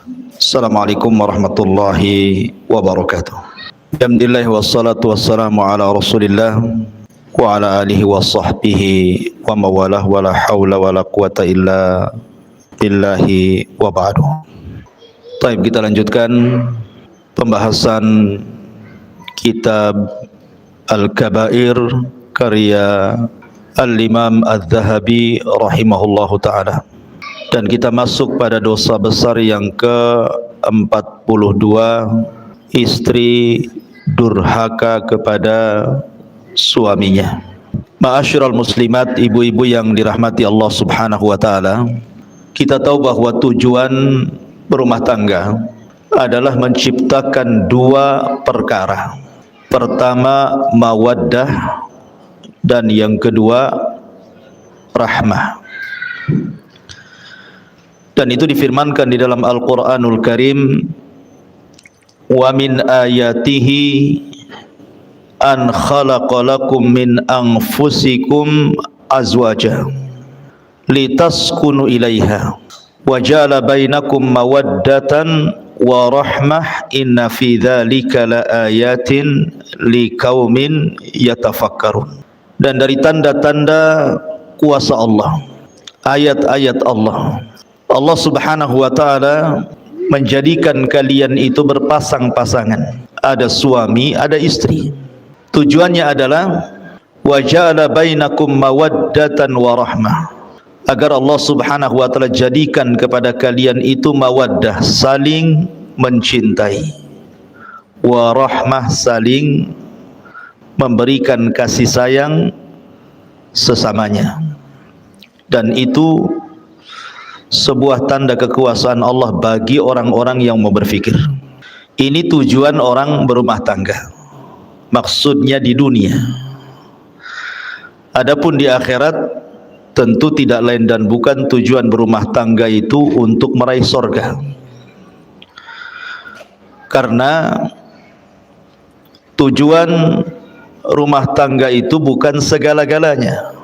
Assalamualaikum warahmatullahi wabarakatuh. Alhamdulillah wassalatu wassalamu ala Rasulillah wa ala alihi wa sahbihi wa mawalah wa la hawla wa la quwata illa billahi wa ba'du. Baik, kita lanjutkan pembahasan kitab Al-Kabair karya Al-Imam Al-Zahabi rahimahullahu ta'ala. Dan kita masuk pada dosa besar yang ke-42, istri durhaka kepada suaminya. Ma'asyiral muslimat, ibu-ibu yang dirahmati Allah Subhanahu wa taala, kita tahu bahwa tujuan berumah tangga adalah menciptakan dua perkara. Pertama, mawaddah, dan yang kedua, rahmah. Dan itu difirmankan di dalam Al-Quranul Karim, wa min ayatihi an khalaqa lakum min anfusikum azwaja litaskunu ilaiha wa ja'ala bainakum mawaddatan wa rahmah inna fi dzalika laayatin liqaumin yatafakkarun. Dan dari tanda-tanda kuasa Allah, ayat-ayat Allah, Allah Subhanahu wa taala menjadikan kalian itu berpasang-pasangan, ada suami, ada istri. Tujuannya adalah wa ja'ala bainakum mawaddatan wa rahmah, agar Allah Subhanahu wa taala jadikan kepada kalian itu mawaddah, saling mencintai, wa rahmah, saling memberikan kasih sayang sesamanya. Dan itu sebuah tanda kekuasaan Allah bagi orang-orang yang mau berfikir. Ini tujuan orang berumah tangga, maksudnya di dunia. Adapun di akhirat tentu tidak lain dan bukan tujuan berumah tangga itu untuk meraih surga. Karena tujuan rumah tangga itu bukan segala-galanya,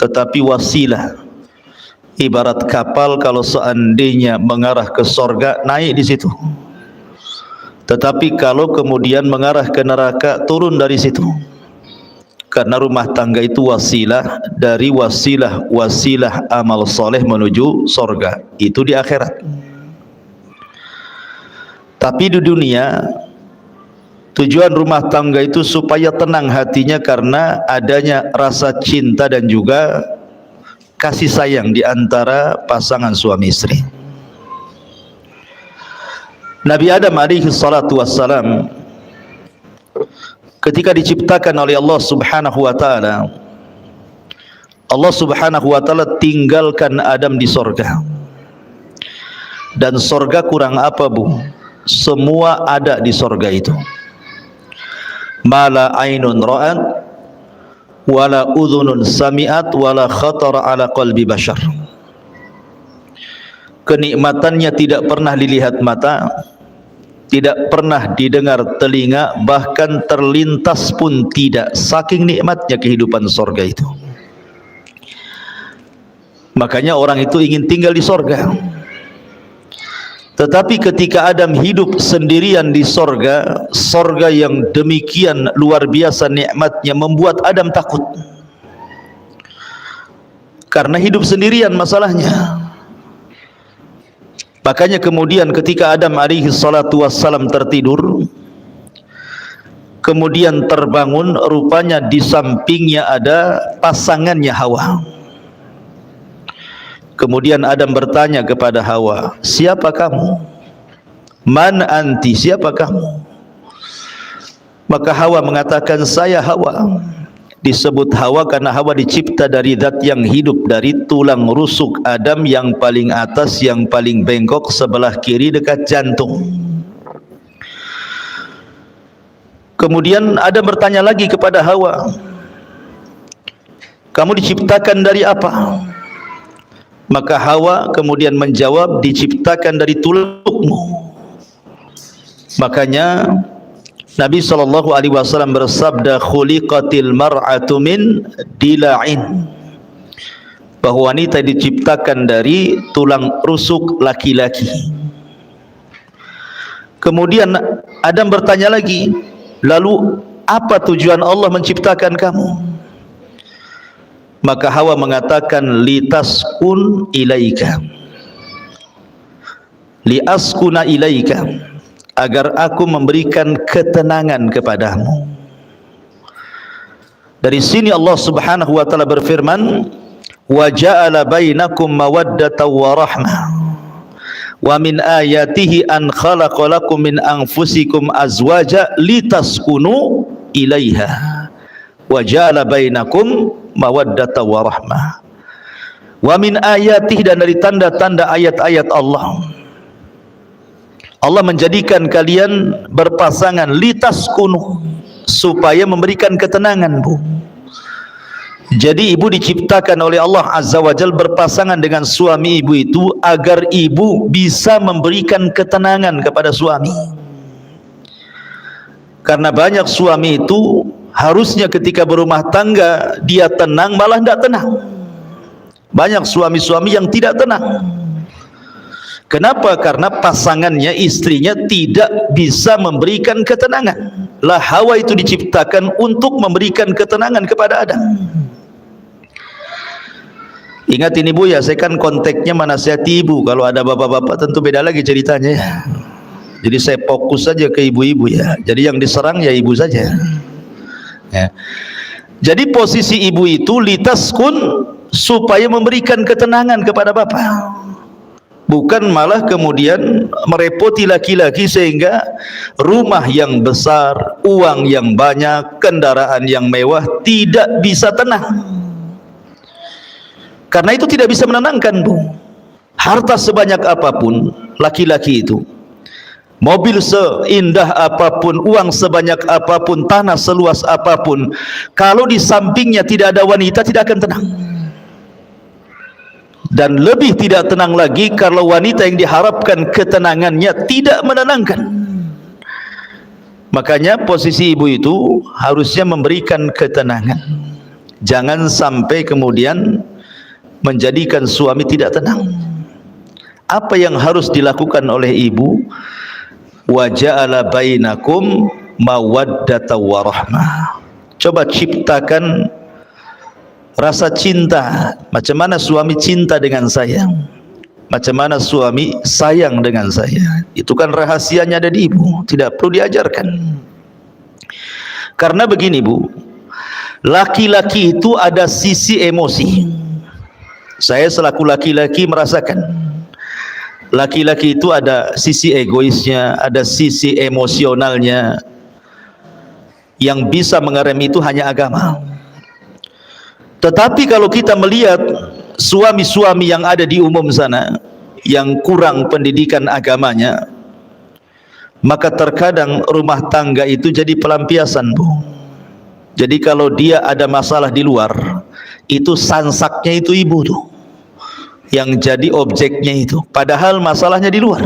tetapi wasilah. Ibarat kapal, kalau seandainya mengarah ke sorga, naik di situ. Tetapi kalau kemudian mengarah ke neraka, turun dari situ. Karena rumah tangga itu wasilah dari wasilah amal soleh menuju sorga. Itu di akhirat. Tapi di dunia, tujuan rumah tangga itu supaya tenang hatinya karena adanya rasa cinta dan juga kasih sayang di antara pasangan suami istri. Nabi Adam alaihi salatu wassalam ketika diciptakan oleh Allah Subhanahu wa taala, Allah Subhanahu wa taala tinggalkan Adam di sorga. Dan sorga kurang apa, Bu? Semua ada di sorga itu. Mala ainun ra'at wala udhunun sami'at wala khatara ala qalbi bashar. Kenikmatannya tidak pernah dilihat mata, tidak pernah didengar telinga, bahkan terlintas pun tidak, saking nikmatnya kehidupan sorga itu. Makanya orang itu ingin tinggal di sorga. Tetapi ketika Adam hidup sendirian di sorga, sorga yang demikian luar biasa nikmatnya membuat Adam takut. Karena hidup sendirian masalahnya. Makanya kemudian ketika Adam alaihi salatu wassalam tertidur, kemudian terbangun, rupanya di sampingnya ada pasangannya Hawa. Kemudian Adam bertanya kepada Hawa, siapa kamu? Man anti, siapa kamu? Maka Hawa mengatakan, saya Hawa. Disebut Hawa karena Hawa dicipta dari zat yang hidup, dari tulang rusuk Adam yang paling atas, yang paling bengkok sebelah kiri dekat jantung. Kemudian Adam bertanya lagi kepada Hawa, kamu diciptakan dari apa? Maka Hawa kemudian menjawab, diciptakan dari tulangmu. Makanya Nabi SAW bersabda, khuliqatil mar'atu min dila'in, bahwa wanita diciptakan dari tulang rusuk laki-laki. Kemudian Adam bertanya lagi, lalu apa tujuan Allah menciptakan kamu? Maka Hawa mengatakan, litaskun ilaika, liaskuna ilaika, agar aku memberikan ketenangan kepadamu. Dari sini Allah Subhanahu wa taala berfirman, wa ja'ala bainakum mawaddatan wa rahmah wa min ayatihi an khalaqa lakum min anfusikum azwaja litaskunu ilaiha wa ja'ala bainakum mawaddatan wa rahmah wa min ayatihi, dan dari tanda-tanda ayat-ayat Allah, Allah menjadikan kalian berpasangan, litaskunu, supaya memberikan ketenangan, Bu. Jadi ibu diciptakan oleh Allah Azza wa Jalla berpasangan dengan suami ibu itu agar ibu bisa memberikan ketenangan kepada suami. Karena banyak suami itu harusnya ketika berumah tangga dia tenang, malah tidak tenang. Banyak suami-suami yang tidak tenang. Kenapa? Karena pasangannya, istrinya tidak bisa memberikan ketenangan. Lah Hawa itu diciptakan untuk memberikan ketenangan kepada Adam. Ingat ini Bu ya, saya kan konteksnya menasihati ibu. Kalau ada bapak-bapak tentu beda lagi ceritanya ya. Jadi saya fokus saja ke ibu-ibu ya. Jadi yang diserang ya ibu saja ya. Jadi posisi ibu itu litaskun, supaya memberikan ketenangan kepada bapak, bukan malah kemudian merepoti laki-laki sehingga rumah yang besar, uang yang banyak, kendaraan yang mewah tidak bisa tenang. Karena itu tidak bisa menenangkan, Bu. Harta sebanyak apapun laki-laki itu, mobil seindah apapun, uang sebanyak apapun, tanah seluas apapun, kalau di sampingnya tidak ada wanita, tidak akan tenang. Dan lebih tidak tenang lagi kalau wanita yang diharapkan ketenangannya tidak menenangkan. Makanya posisi ibu itu harusnya memberikan ketenangan. Jangan sampai kemudian menjadikan suami tidak tenang. Apa yang harus dilakukan oleh ibu? Wa ja'ala bainakum mawaddatan wa rahmah. Coba ciptakan rasa cinta. Macam mana suami cinta dengan saya, macam mana suami sayang dengan saya. Itu kan rahasianya ada di ibu, tidak perlu diajarkan. Karena begini Bu, laki-laki itu ada sisi emosi. Saya selaku laki-laki merasakan laki-laki itu ada sisi egoisnya, ada sisi emosionalnya. Yang bisa mengerem itu hanya agama. Tetapi kalau kita melihat suami-suami yang ada di umum sana yang kurang pendidikan agamanya, maka terkadang rumah tangga itu jadi pelampiasan, Bu. Jadi kalau dia ada masalah di luar, itu sansaknya itu ibu tuh yang jadi objeknya itu, padahal masalahnya di luar.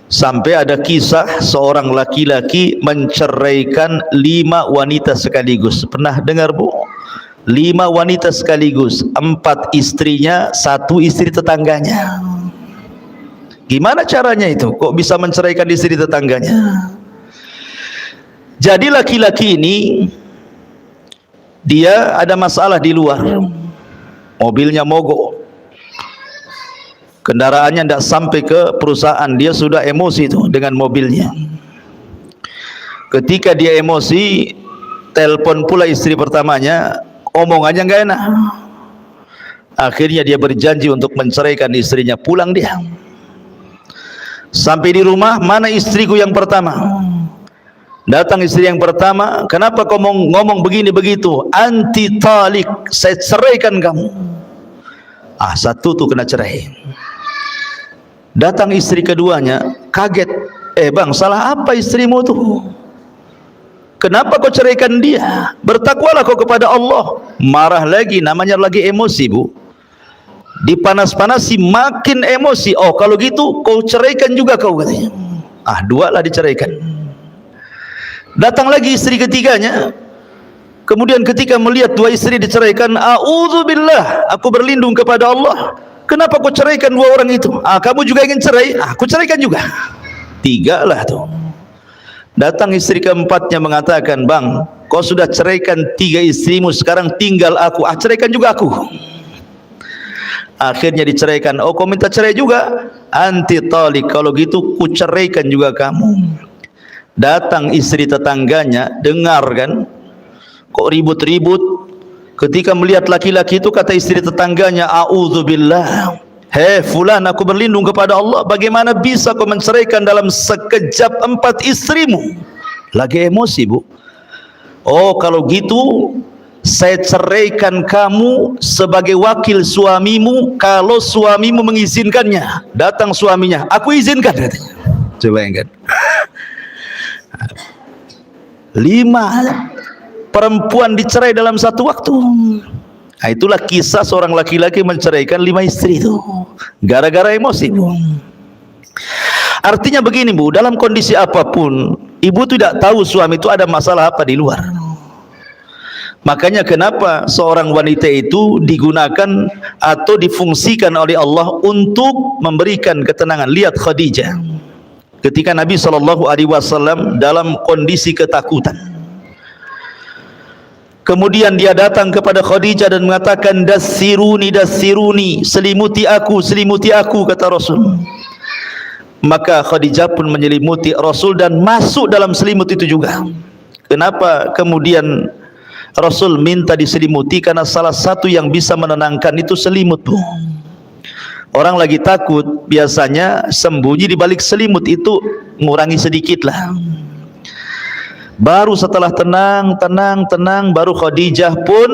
Sampai ada kisah seorang laki-laki menceraikan 5 wanita sekaligus. Pernah dengar Bu? 5 wanita sekaligus, 4 istrinya, 1 istri tetangganya. Gimana caranya itu? Kok bisa menceraikan istri tetangganya? Jadi laki-laki ini dia ada masalah di luar, mobilnya mogok, kendaraannya tidak sampai ke perusahaan, dia sudah emosi itu dengan mobilnya. Ketika dia emosi, telepon pula istri pertamanya, omongannya nggak enak. Akhirnya dia berjanji untuk menceraikan istrinya, pulang dia. Sampai di rumah, mana istriku yang pertama? Datang istri yang pertama, kenapa kau ngomong begini begitu? Anti talik, saya ceraikan kamu. Satu tuh kena cerai. Datang istri keduanya, kaget. Bang, salah apa istrimu tuh? Kenapa kau ceraikan dia? Bertakwalah kau kepada Allah. Marah lagi, namanya lagi emosi Bu. Dipanas-panasi makin emosi. Oh kalau gitu kau ceraikan juga kau, katanya. 2 lah diceraikan. Datang lagi istri ketiganya. Kemudian ketika melihat 2 istri diceraikan, a'udzubillah, aku berlindung kepada Allah. Kenapa kau ceraikan 2 orang itu? Kamu juga ingin cerai? Aku ceraikan juga. 3 lah tuh. Datang istri keempatnya mengatakan, bang, kau sudah ceraikan 3 istrimu, sekarang tinggal aku. Ceraikan juga aku. Akhirnya diceraikan. Oh, kau minta cerai juga? Anti talik, kalau gitu ku ceraikan juga kamu. Datang istri tetangganya, dengar kan, kok ribut-ribut. Ketika melihat laki-laki itu, kata istri tetangganya, a'udzubillah, hei fulan, aku berlindung kepada Allah, bagaimana bisa kau menceraikan dalam sekejap 4 istrimu? Lagi emosi, bu. Oh, kalau gitu saya ceraikan kamu sebagai wakil suamimu kalau suamimu mengizinkannya. Datang suaminya, aku izinkan, katanya. Coba bayangkan. 5 perempuan dicerai dalam satu waktu. Nah, itulah kisah seorang laki-laki menceraikan 5 istri itu gara-gara emosi, bu. Artinya begini, bu, dalam kondisi apapun ibu tidak tahu suami itu ada masalah apa di luar. Makanya kenapa seorang wanita itu digunakan atau difungsikan oleh Allah untuk memberikan ketenangan. Lihat Khadijah ketika Nabi SAW dalam kondisi ketakutan, kemudian dia datang kepada Khadijah dan mengatakan, dassiruni, dassiruni, selimuti aku, kata Rasul. Maka Khadijah pun menyelimuti Rasul dan masuk dalam selimut itu juga. Kenapa kemudian Rasul minta diselimuti? Karena salah satu yang bisa menenangkan itu selimut, bu. Orang lagi takut biasanya sembunyi di balik selimut, itu ngurangi sedikit lah. Baru setelah tenang, baru Khadijah pun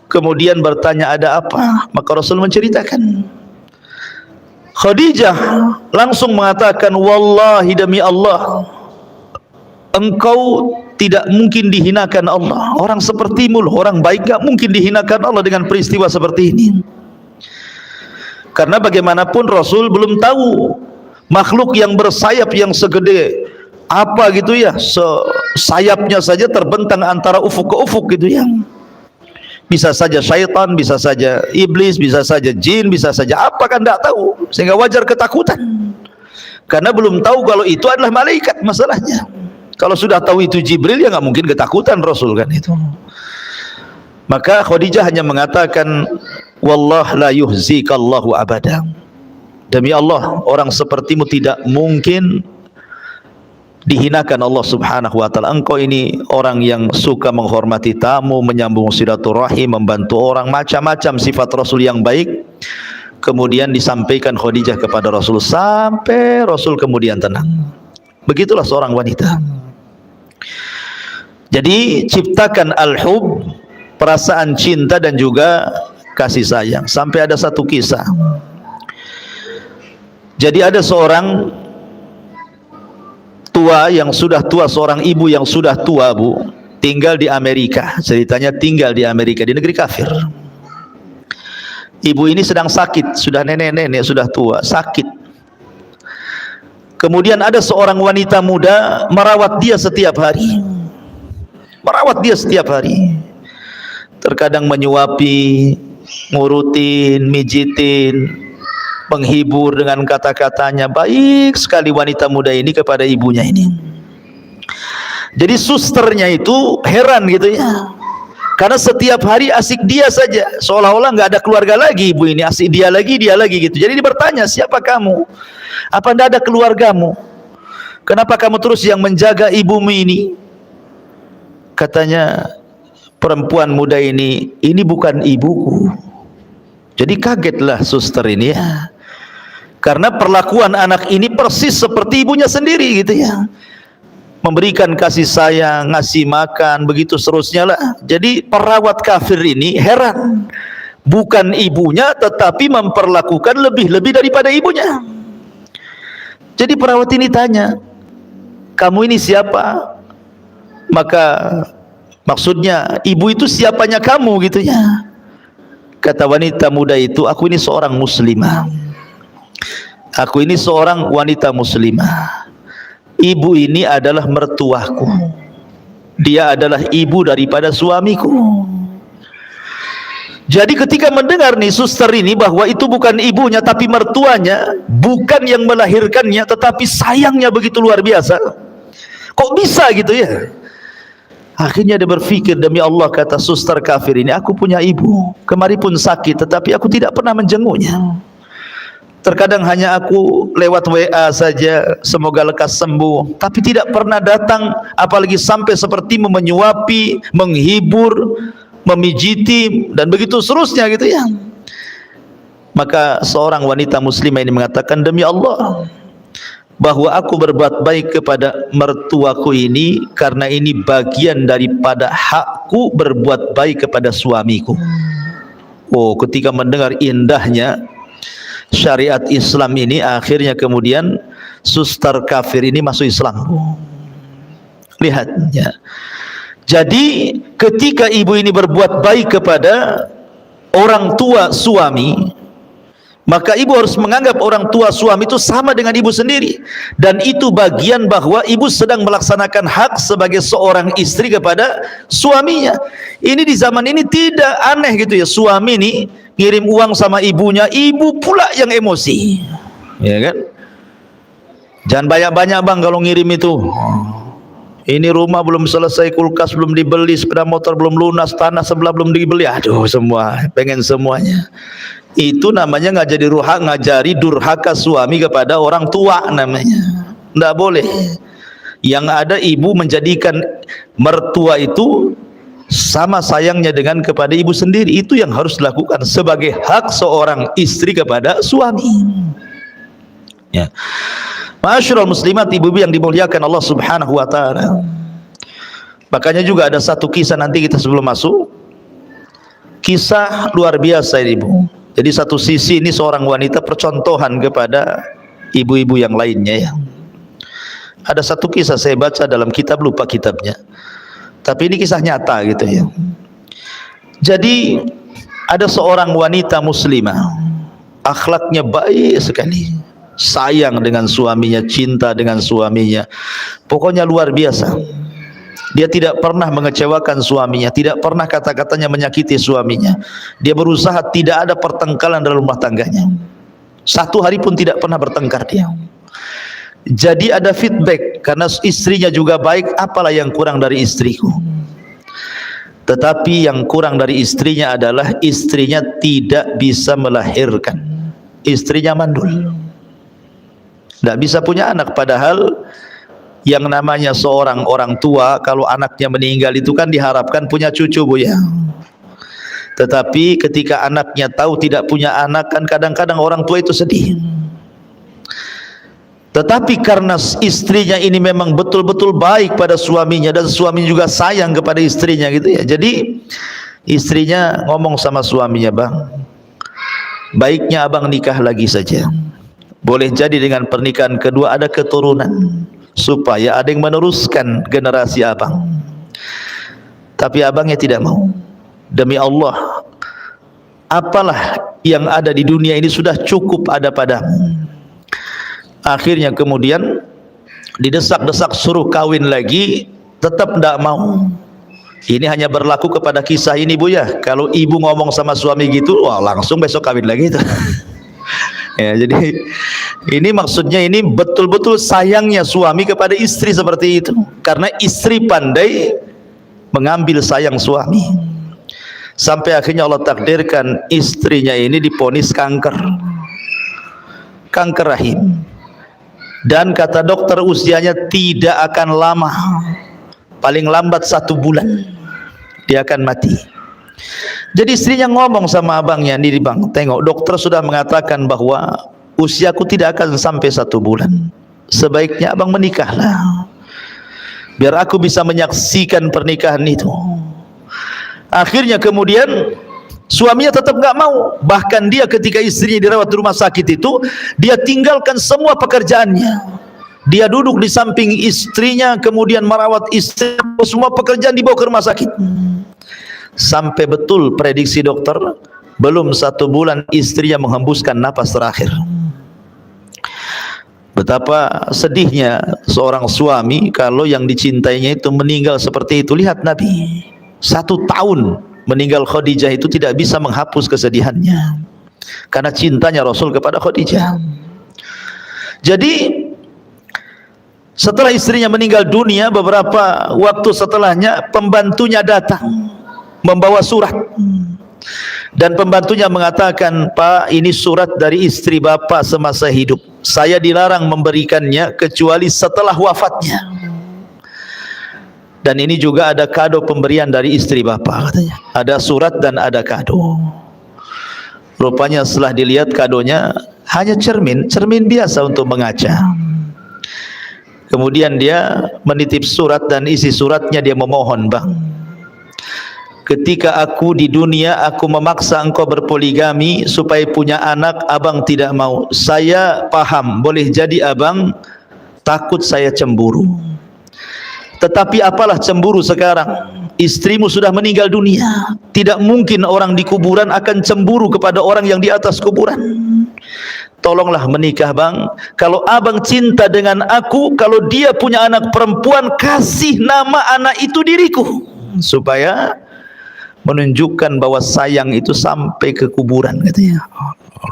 kemudian bertanya, ada apa? Maka Rasul menceritakan. Khadijah langsung mengatakan, wallahi, demi Allah, engkau tidak mungkin dihinakan Allah. Orang sepertimu loh, orang baik, gak mungkin dihinakan Allah dengan peristiwa seperti ini. Karena bagaimanapun Rasul belum tahu makhluk yang bersayap yang segede apa gitu ya, sayapnya saja terbentang antara ufuk ke ufuk gitu ya. Bisa saja syaitan, bisa saja iblis, bisa saja jin, bisa saja apa, kan tidak tahu. Sehingga wajar ketakutan, karena belum tahu kalau itu adalah malaikat masalahnya. Kalau sudah tahu itu Jibril, ya nggak mungkin ketakutan Rasul kan itu. Maka Khadijah hanya mengatakan, wallah la yuhzikallahu abada, demi Allah, orang sepertimu tidak mungkin dihinakan Allah subhanahu wa ta'ala. Engkau ini orang yang suka menghormati tamu, menyambung silaturahim, membantu orang, macam-macam sifat Rasul yang baik. Kemudian disampaikan Khadijah kepada Rasul, sampai Rasul kemudian tenang. Begitulah seorang wanita. Jadi ciptakan al-hub, perasaan cinta dan juga kasih sayang. Sampai ada satu kisah. Jadi ada seorang tua yang sudah tua, seorang ibu yang sudah tua, bu, tinggal di Amerika. Ceritanya tinggal di Amerika, di negeri kafir. Ibu ini sedang sakit, sudah nenek-nenek, sudah tua, sakit. Kemudian ada seorang wanita muda merawat dia setiap hari. Merawat dia setiap hari. Terkadang menyuapi, ngurutin, mijitin, menghibur dengan kata-katanya. Baik sekali wanita muda ini kepada ibunya ini. Jadi susternya itu heran gitu ya, karena setiap hari asik dia saja, seolah-olah nggak ada keluarga lagi. Ibu ini asik dia lagi gitu. Jadi dia bertanya, siapa kamu? Apa tidak ada keluargamu? Kenapa kamu terus yang menjaga ibumu ini? Katanya perempuan muda ini bukan ibuku. Jadi kagetlah suster ini ya, karena perlakuan anak ini persis seperti ibunya sendiri gitu ya, memberikan kasih sayang, ngasih makan, begitu seterusnya lah. Jadi perawat kafir ini heran, bukan ibunya tetapi memperlakukan lebih daripada ibunya. Jadi perawat ini tanya, kamu ini siapa? Maka maksudnya ibu itu siapanya kamu gitu ya. Kata wanita muda itu, aku ini seorang muslimah. Aku ini seorang wanita muslimah. Ibu ini adalah mertuaku. Dia adalah ibu daripada suamiku. Jadi ketika mendengar nih suster ini bahwa itu bukan ibunya tapi mertuanya, bukan yang melahirkannya, tetapi sayangnya begitu luar biasa. Kok bisa gitu ya? Akhirnya dia berpikir, demi Allah, kata suster kafir ini, aku punya ibu, kemarin pun sakit, tetapi aku tidak pernah menjenguknya. Terkadang hanya aku lewat WA saja, semoga lekas sembuh, tapi tidak pernah datang, apalagi sampai seperti menyuapi, menghibur, memijiti, dan begitu seterusnya gitu ya. Maka seorang wanita muslimah ini mengatakan, demi Allah, bahwa aku berbuat baik kepada mertuaku ini karena ini bagian daripada hakku berbuat baik kepada suamiku. Oh, ketika mendengar indahnya syariat Islam ini, akhirnya kemudian suster kafir ini masuk Islam. Lihat ya. Jadi ketika ibu ini berbuat baik kepada orang tua suami, maka ibu harus menganggap orang tua suami itu sama dengan ibu sendiri, dan itu bagian bahwa ibu sedang melaksanakan hak sebagai seorang istri kepada suaminya. Ini di zaman ini tidak aneh gitu ya, suami ini ngirim uang sama ibunya, ibu pula yang emosi, ya kan? Jangan banyak-banyak bang kalau ngirim itu. Ini rumah belum selesai, kulkas belum dibeli, sepeda motor belum lunas, tanah sebelah belum dibeli. Aduh, semua pengen semuanya. Itu namanya ngajari durhaka suami kepada orang tua namanya. Tidak boleh. Yang ada ibu menjadikan mertua itu sama sayangnya dengan kepada ibu sendiri. Itu yang harus dilakukan sebagai hak seorang istri kepada suami. Ya. Ma'asyiral muslimat, ibu-ibu yang dimuliakan Allah Subhanahu wa taala. Makanya juga ada satu kisah nanti kita sebelum masuk. Kisah luar biasa ini, Ibu. Jadi satu sisi ini seorang wanita percontohan kepada ibu-ibu yang lainnya ya. Ada satu kisah saya baca dalam kitab, lupa kitabnya. Tapi ini kisah nyata gitu ya. Jadi ada seorang wanita muslimah, akhlaknya baik sekali, sayang dengan suaminya, cinta dengan suaminya, pokoknya luar biasa. Dia tidak pernah mengecewakan suaminya, tidak pernah kata-katanya menyakiti suaminya. Dia berusaha tidak ada pertengkaran dalam rumah tangganya. Satu hari pun tidak pernah bertengkar dia. Jadi ada feedback, karena istrinya juga baik, apalah yang kurang dari istriku. Tetapi yang kurang dari istrinya adalah istrinya tidak bisa melahirkan. Istrinya mandul, tidak bisa punya anak. Padahal yang namanya seorang orang tua, kalau anaknya meninggal itu kan diharapkan punya cucu, Bu ya. Tetapi ketika anaknya tahu tidak punya anak, kan kadang-kadang orang tua itu sedih. Tetapi karena istrinya ini memang betul-betul baik pada suaminya, dan suami juga sayang kepada istrinya gitu ya. Jadi istrinya ngomong sama suaminya, bang, baiknya abang nikah lagi saja. Boleh jadi dengan pernikahan kedua ada keturunan, supaya ada yang meneruskan generasi abang. Tapi abangnya tidak mau. Demi Allah, apalah yang ada di dunia ini sudah cukup ada padamu. Akhirnya kemudian didesak-desak suruh kawin lagi, tetap tidak mau. Ini hanya berlaku kepada kisah ini, Bu ya. Kalau ibu ngomong sama suami gitu, wah langsung besok kawin lagi itu. Ya, jadi ini maksudnya ini betul-betul sayangnya suami kepada istri seperti itu, karena istri pandai mengambil sayang suami. Sampai akhirnya Allah takdirkan istrinya ini diponis kanker rahim, dan kata dokter usianya tidak akan lama, paling lambat 1 bulan dia akan mati. Jadi istrinya ngomong sama abangnya, nih bang, tengok dokter sudah mengatakan bahwa usiaku tidak akan sampai 1 bulan, sebaiknya abang menikahlah, biar aku bisa menyaksikan pernikahan itu. Akhirnya kemudian suaminya tetap nggak mau. Bahkan dia ketika istrinya dirawat di rumah sakit itu, dia tinggalkan semua pekerjaannya. Dia duduk di samping istrinya, kemudian merawat istri, semua pekerjaan dibawa ke rumah sakit. Sampai betul prediksi dokter, belum 1 bulan istrinya menghembuskan napas terakhir. Betapa sedihnya seorang suami kalau yang dicintainya itu meninggal seperti itu. Lihat Nabi, 1 tahun meninggal Khadijah itu tidak bisa menghapus kesedihannya karena cintanya Rasul kepada Khadijah. Jadi setelah istrinya meninggal dunia, beberapa waktu setelahnya pembantunya datang membawa surat, dan pembantunya mengatakan, "Pak, ini surat dari istri Bapak semasa hidup. Saya dilarang memberikannya kecuali setelah wafatnya. Dan ini juga ada kado pemberian dari istri Bapak," katanya. Ada surat dan ada kado. Rupanya setelah dilihat kadonya hanya cermin biasa untuk mengaca. Kemudian dia menitip surat, dan isi suratnya dia memohon, "Bang, ketika aku di dunia aku memaksa engkau berpoligami supaya punya anak, abang tidak mau. Saya paham, boleh jadi abang takut saya cemburu. Tetapi apalah cemburu sekarang? Istrimu sudah meninggal dunia. Tidak mungkin orang di kuburan akan cemburu kepada orang yang di atas kuburan. Tolonglah menikah, Bang. Kalau abang cinta dengan aku, kalau dia punya anak perempuan, kasih nama anak itu diriku, supaya menunjukkan bahwa sayang itu sampai ke kuburan," katanya.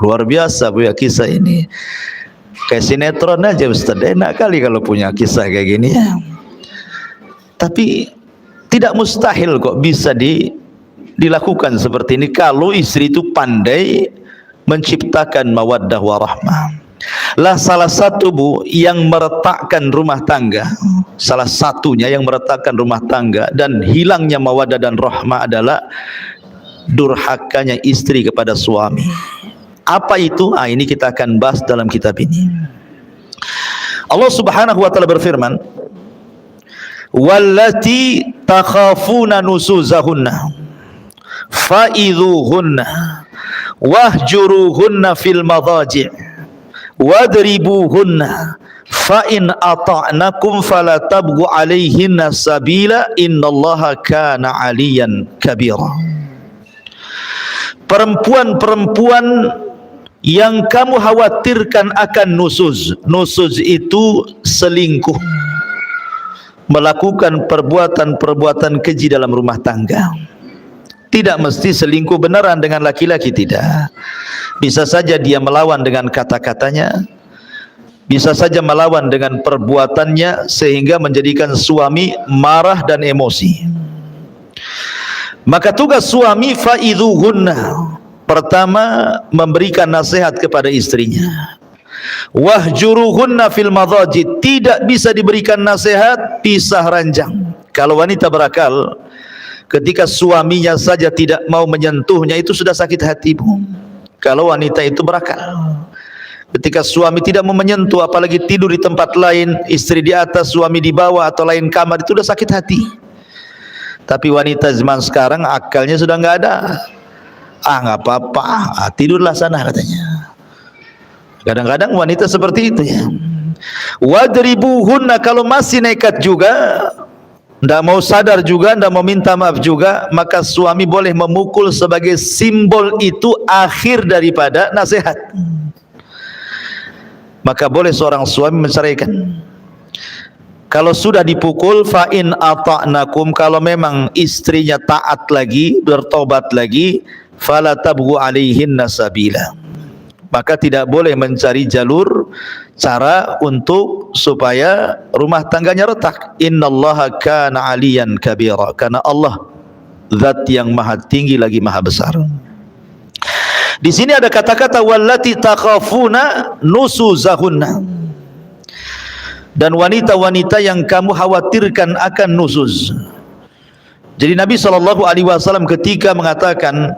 Luar biasa Bu ya kisah ini. Kayak sinetron aja Ustaz. Enak kali kalau punya kisah kayak gini ya. Tapi tidak mustahil kok bisa dilakukan seperti ini kalau istri itu pandai menciptakan mawaddah warahmah. Lah salah satu Bu yang meretakkan rumah tangga, salah satunya yang meretakkan rumah tangga dan hilangnya mawaddah dan rahmah adalah durhakanya istri kepada suami. Apa itu? Ini kita akan bahas dalam kitab ini. Allah Subhanahu wa taala berfirman, "Wallati takhafuna nusuzahunna fa'idhuhunna wahjuruhunna fil madhaji' wadribuhunna fa in ata'nakum fala tabghu 'alaihinna sabila innallaha kana 'aliyan kabira." Perempuan-perempuan yang kamu khawatirkan akan nusuz. Nusuz itu selingkuh, melakukan perbuatan-perbuatan keji dalam rumah tangga. Tidak mesti selingkuh beneran dengan laki-laki, tidak. Bisa saja dia melawan dengan kata-katanya, bisa saja melawan dengan perbuatannya sehingga menjadikan suami marah dan emosi. Maka tugas suami fa'idhuhunna, pertama memberikan nasihat kepada istrinya. Wahjuruhunna fil madhaji, tidak bisa diberikan nasihat, pisah ranjang. Kalau wanita berakal, ketika suaminya saja tidak mau menyentuhnya itu sudah sakit hati Bu. Kalau wanita itu berakal, ketika suami tidak mau menyentuh, apalagi tidur di tempat lain, istri di atas, suami di bawah atau lain kamar, itu sudah sakit hati. Tapi wanita zaman sekarang akalnya sudah nggak ada. Nggak apa-apa, tidurlah sana katanya. Kadang-kadang wanita seperti itu ya. Wadribuhunna, kalau masih nekat juga, ndak mau sadar juga, ndak mau minta maaf juga, maka suami boleh memukul sebagai simbol itu akhir daripada nasihat. Maka boleh seorang suami menceraikan. Kalau sudah dipukul, fa in ata'nakum, kalau memang istrinya taat lagi, bertobat lagi, fala tabghu 'alaihinna sabila, maka tidak boleh mencari jalur cara untuk supaya rumah tangganya retak. Innallaha kana 'aliyan kabira, karena Allah zat yang maha tinggi lagi maha besar. Di sini ada kata-kata wallati takhafuna nusuzahunna, dan wanita-wanita yang kamu khawatirkan akan nusuz. Jadi Nabi SAW ketika mengatakan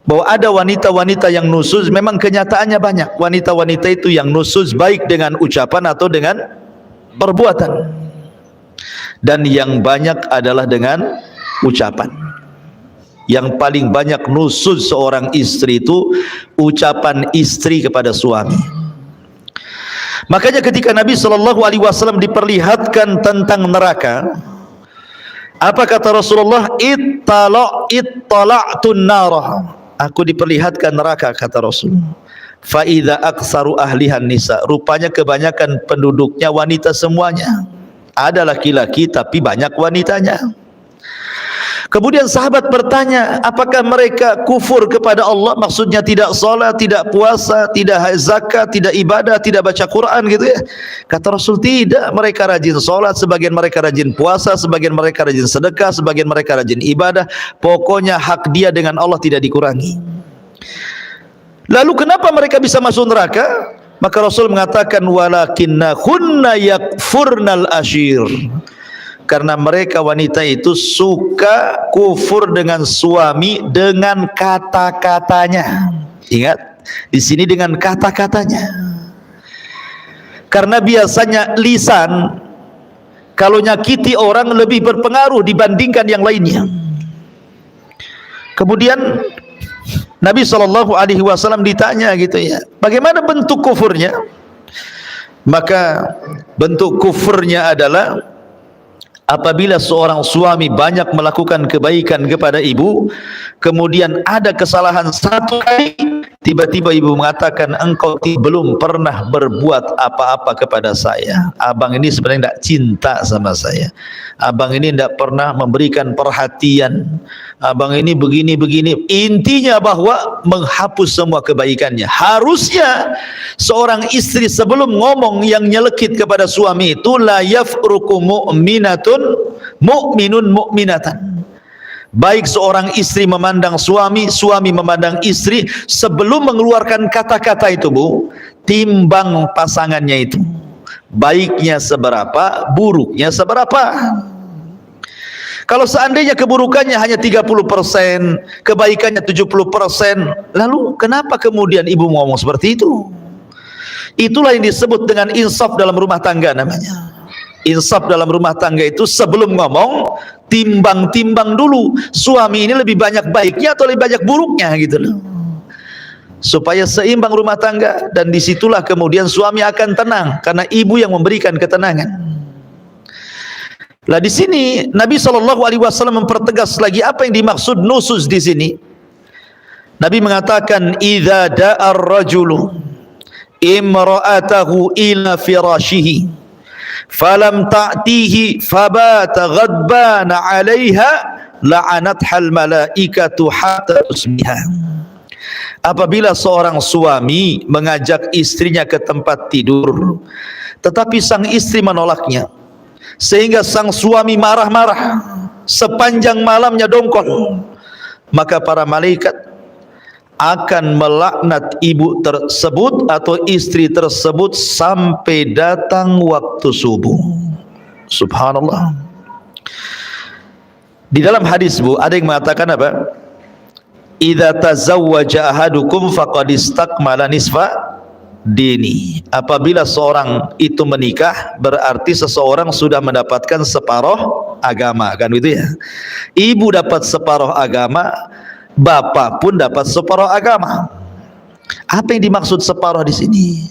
bahwa ada wanita-wanita yang nusuz, memang kenyataannya banyak wanita-wanita itu yang nusuz, baik dengan ucapan atau dengan perbuatan, dan yang banyak adalah dengan ucapan. Yang paling banyak nusuz seorang istri itu ucapan istri kepada suami. Makanya ketika Nabi SAW diperlihatkan tentang neraka, apa kata Rasulullah? Ittala'tun narah, aku diperlihatkan neraka, kata Rasul. Fa idza aktsaru ahlihan nisa, rupanya kebanyakan penduduknya wanita semuanya. Ada laki-laki tapi banyak wanitanya. Kemudian sahabat bertanya, apakah mereka kufur kepada Allah? Maksudnya tidak salat, tidak puasa, tidak zakat, tidak ibadah, tidak baca Quran gitu ya. Kata Rasul, tidak, mereka rajin salat, sebagian mereka rajin puasa, sebagian mereka rajin sedekah, sebagian mereka rajin ibadah. Pokoknya hak dia dengan Allah tidak dikurangi. Lalu kenapa mereka bisa masuk neraka? Maka Rasul mengatakan, walakinnahunna yakfurnal ashir. Karena mereka wanita itu suka kufur dengan suami dengan kata-katanya. Ingat, di sini dengan kata-katanya. Karena biasanya lisan kalau nyakiti orang lebih berpengaruh dibandingkan yang lainnya. Kemudian Nabi SAW ditanya gitu ya, bagaimana bentuk kufurnya? Maka bentuk kufurnya adalah apabila seorang suami banyak melakukan kebaikan kepada ibu, kemudian ada kesalahan satu kali, tiba-tiba ibu mengatakan, engkau belum pernah berbuat apa-apa kepada saya. Abang ini sebenarnya tidak cinta sama saya. Abang ini tidak pernah memberikan perhatian. Abang ini begini-begini. Intinya bahwa menghapus semua kebaikannya. Harusnya seorang istri sebelum ngomong yang nyelekit kepada suami itu, la yafruku mu'minun mu'minatan. Baik seorang istri memandang suami, suami memandang istri, sebelum mengeluarkan kata-kata itu, Bu, timbang pasangannya itu. Baiknya seberapa, buruknya seberapa. Kalau seandainya keburukannya hanya 30%, kebaikannya 70%, lalu kenapa kemudian ibu ngomong seperti itu? Itulah yang disebut dengan insaf dalam rumah tangga namanya. Insaf dalam rumah tangga itu sebelum ngomong, timbang-timbang dulu. Suami ini lebih banyak baiknya atau lebih banyak buruknya gitu loh. Supaya seimbang rumah tangga, dan disitulah kemudian suami akan tenang karena ibu yang memberikan ketenangan. Lah di sini Nabi SAW mempertegas lagi apa yang dimaksud nusus di sini. Nabi mengatakan, idza da'a ar-rajulu imra'atahu ila firashihi falam ta'tihi fabata ghadbana 'alaiha la'anathal malaikatu hatta tusbiha. Apabila seorang suami mengajak istrinya ke tempat tidur, tetapi sang istri menolaknya, sehingga sang suami marah-marah sepanjang malamnya dongkol, maka para malaikat akan melaknat ibu tersebut atau istri tersebut sampai datang waktu subuh. Subhanallah. Di dalam hadis, Bu, ada yang mengatakan apa? Idza tazawwaja ahadukum faqad istakmala nisfa dini. Apabila seorang itu menikah, berarti seseorang sudah mendapatkan separuh agama, kan gitu ya. Ibu dapat separuh agama, bapak pun dapat separuh agama. Apa yang dimaksud separuh di sini?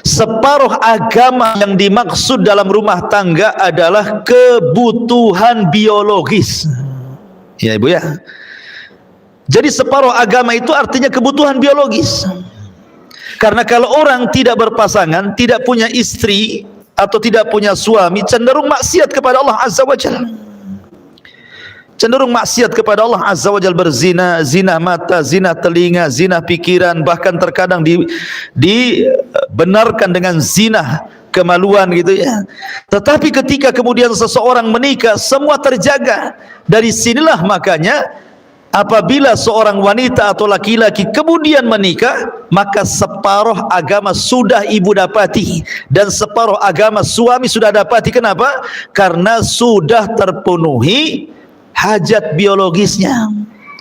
Separuh agama yang dimaksud dalam rumah tangga adalah kebutuhan biologis. Ya Ibu ya. Jadi separuh agama itu artinya kebutuhan biologis. Karena kalau orang tidak berpasangan, tidak punya istri atau tidak punya suami, cenderung maksiat kepada Allah Azza wa Jalla. Cenderung maksiat kepada Allah Azza wa Jalla, berzina, zina mata, zina telinga, zina pikiran, bahkan terkadang dibenarkan dengan zina kemaluan gitu ya. Tetapi ketika kemudian seseorang menikah, semua terjaga. Dari sinilah makanya apabila seorang wanita atau laki-laki kemudian menikah, maka separuh agama sudah ibu dapati dan separuh agama suami sudah dapati. Kenapa? Karena sudah terpenuhi hajat biologisnya,